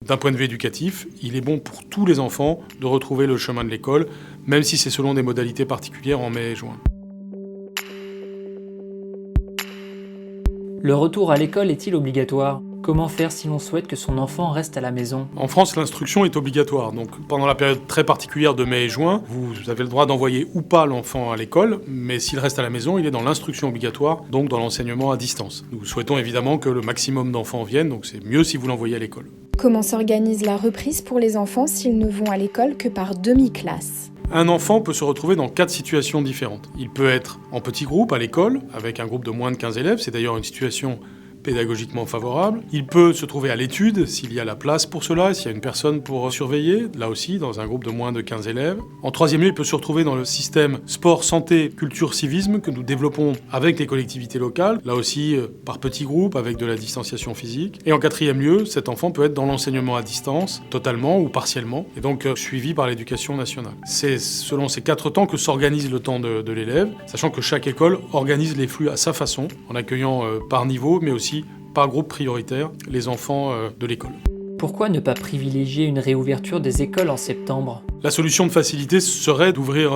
D'un point de vue éducatif, il est bon pour tous les enfants de retrouver le chemin de l'école, même si c'est selon des modalités particulières en mai et juin. Le retour à l'école est-il obligatoire ? Comment faire si l'on souhaite que son enfant reste à la maison ? En France, l'instruction est obligatoire. Donc, pendant la période très particulière de mai et juin, vous avez le droit d'envoyer ou pas l'enfant à l'école, mais s'il reste à la maison, il est dans l'instruction obligatoire, donc dans l'enseignement à distance. Nous souhaitons évidemment que le maximum d'enfants viennent, donc c'est mieux si vous l'envoyez à l'école. Comment s'organise la reprise pour les enfants s'ils ne vont à l'école que par demi-classe ? Un enfant peut se retrouver dans 4 situations différentes. Il peut être en petit groupe à l'école, avec un groupe de moins de 15 élèves, c'est d'ailleurs une situation pédagogiquement favorable. Il peut se trouver à l'étude, s'il y a la place pour cela, s'il y a une personne pour surveiller, là aussi, dans un groupe de moins de 15 élèves. En troisième lieu, il peut se retrouver dans le système sport, santé, culture, civisme, que nous développons avec les collectivités locales, là aussi par petits groupes, avec de la distanciation physique. Et en quatrième lieu, cet enfant peut être dans l'enseignement à distance, totalement ou partiellement, et donc suivi par l'éducation nationale. C'est selon ces 4 temps que s'organise le temps de l'élève, sachant que chaque école organise les flux à sa façon, en accueillant par niveau, mais aussi par groupe prioritaire, les enfants de l'école. Pourquoi ne pas privilégier une réouverture des écoles en septembre ? La solution de facilité serait d'ouvrir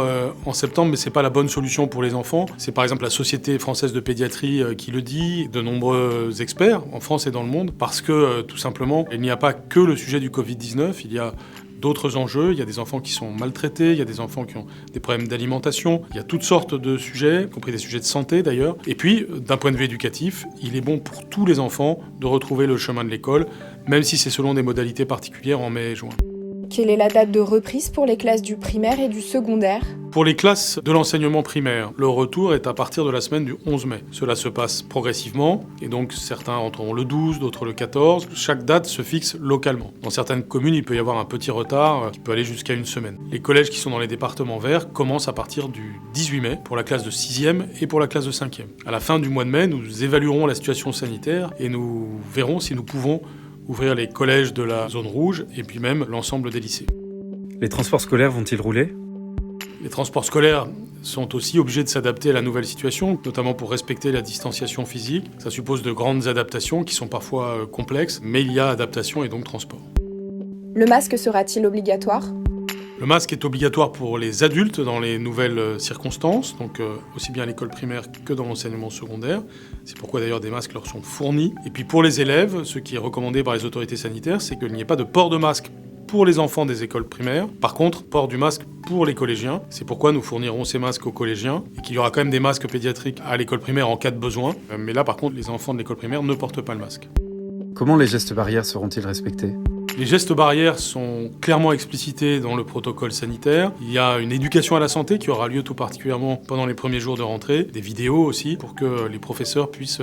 en septembre, mais c'est pas la bonne solution pour les enfants. C'est par exemple la Société française de pédiatrie qui le dit, de nombreux experts en France et dans le monde, parce que tout simplement, il n'y a pas que le sujet du Covid-19, il y a d'autres enjeux, il y a des enfants qui sont maltraités, il y a des enfants qui ont des problèmes d'alimentation, il y a toutes sortes de sujets, y compris des sujets de santé d'ailleurs. Et puis, d'un point de vue éducatif, il est bon pour tous les enfants de retrouver le chemin de l'école, même si c'est selon des modalités particulières en mai et juin. Quelle est la date de reprise pour les classes du primaire et du secondaire ? Pour les classes de l'enseignement primaire, le retour est à partir de la semaine du 11 mai. Cela se passe progressivement, et donc certains entreront le 12, d'autres le 14. Chaque date se fixe localement. Dans certaines communes, il peut y avoir un petit retard qui peut aller jusqu'à une semaine. Les collèges qui sont dans les départements verts commencent à partir du 18 mai pour la classe de 6e et pour la classe de 5e. À la fin du mois de mai, nous évaluerons la situation sanitaire et nous verrons si nous pouvons ouvrir les collèges de la zone rouge et puis même l'ensemble des lycées. Les transports scolaires vont-ils rouler ? Les transports scolaires sont aussi obligés de s'adapter à la nouvelle situation, notamment pour respecter la distanciation physique. Ça suppose de grandes adaptations qui sont parfois complexes, mais il y a adaptation et donc transport. Le masque sera-t-il obligatoire ? Le masque est obligatoire pour les adultes dans les nouvelles circonstances, donc aussi bien à l'école primaire que dans l'enseignement secondaire. C'est pourquoi d'ailleurs des masques leur sont fournis. Et puis pour les élèves, ce qui est recommandé par les autorités sanitaires, c'est qu'il n'y ait pas de port de masque pour les enfants des écoles primaires. Par contre, port du masque pour les collégiens. C'est pourquoi nous fournirons ces masques aux collégiens et qu'il y aura quand même des masques pédiatriques à l'école primaire en cas de besoin. Mais là, par contre, les enfants de l'école primaire ne portent pas le masque. Comment les gestes barrières seront-ils respectés ? Les gestes barrières sont clairement explicités dans le protocole sanitaire. Il y a une éducation à la santé qui aura lieu tout particulièrement pendant les premiers jours de rentrée, des vidéos aussi, pour que les professeurs puissent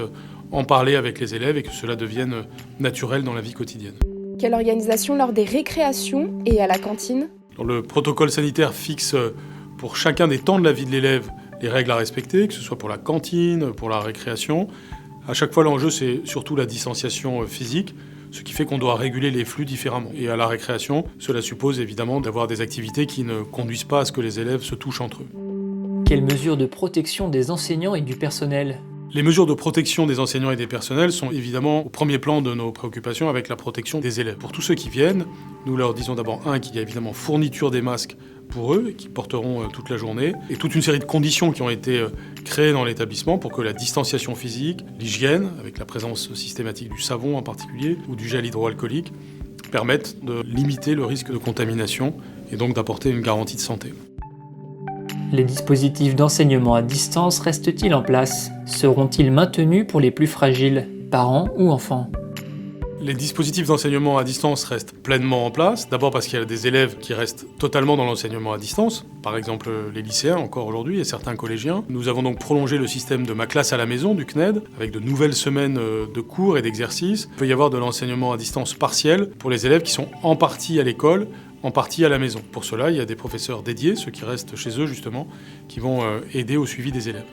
en parler avec les élèves et que cela devienne naturel dans la vie quotidienne. Quelle organisation lors des récréations et à la cantine ? Le protocole sanitaire fixe pour chacun des temps de la vie de l'élève les règles à respecter, que ce soit pour la cantine, pour la récréation. À chaque fois, l'enjeu, c'est surtout la distanciation physique, ce qui fait qu'on doit réguler les flux différemment. Et à la récréation, cela suppose évidemment d'avoir des activités qui ne conduisent pas à ce que les élèves se touchent entre eux. Quelles mesures de protection des enseignants et du personnel ? Les mesures de protection des enseignants et des personnels sont évidemment au premier plan de nos préoccupations avec la protection des élèves. Pour tous ceux qui viennent, nous leur disons d'abord qu'il y a évidemment fourniture des masques pour eux, qui porteront toute la journée, et toute une série de conditions qui ont été créées dans l'établissement pour que la distanciation physique, l'hygiène, avec la présence systématique du savon en particulier, ou du gel hydroalcoolique, permettent de limiter le risque de contamination et donc d'apporter une garantie de santé. Les dispositifs d'enseignement à distance restent-ils en place ? Seront-ils maintenus pour les plus fragiles, parents ou enfants ? Les dispositifs d'enseignement à distance restent pleinement en place. D'abord parce qu'il y a des élèves qui restent totalement dans l'enseignement à distance. Par exemple, les lycéens encore aujourd'hui et certains collégiens. Nous avons donc prolongé le système de Ma classe à la maison du CNED avec de nouvelles semaines de cours et d'exercices. Il peut y avoir de l'enseignement à distance partiel pour les élèves qui sont en partie à l'école, en partie à la maison. Pour cela, il y a des professeurs dédiés, ceux qui restent chez eux justement, qui vont aider au suivi des élèves.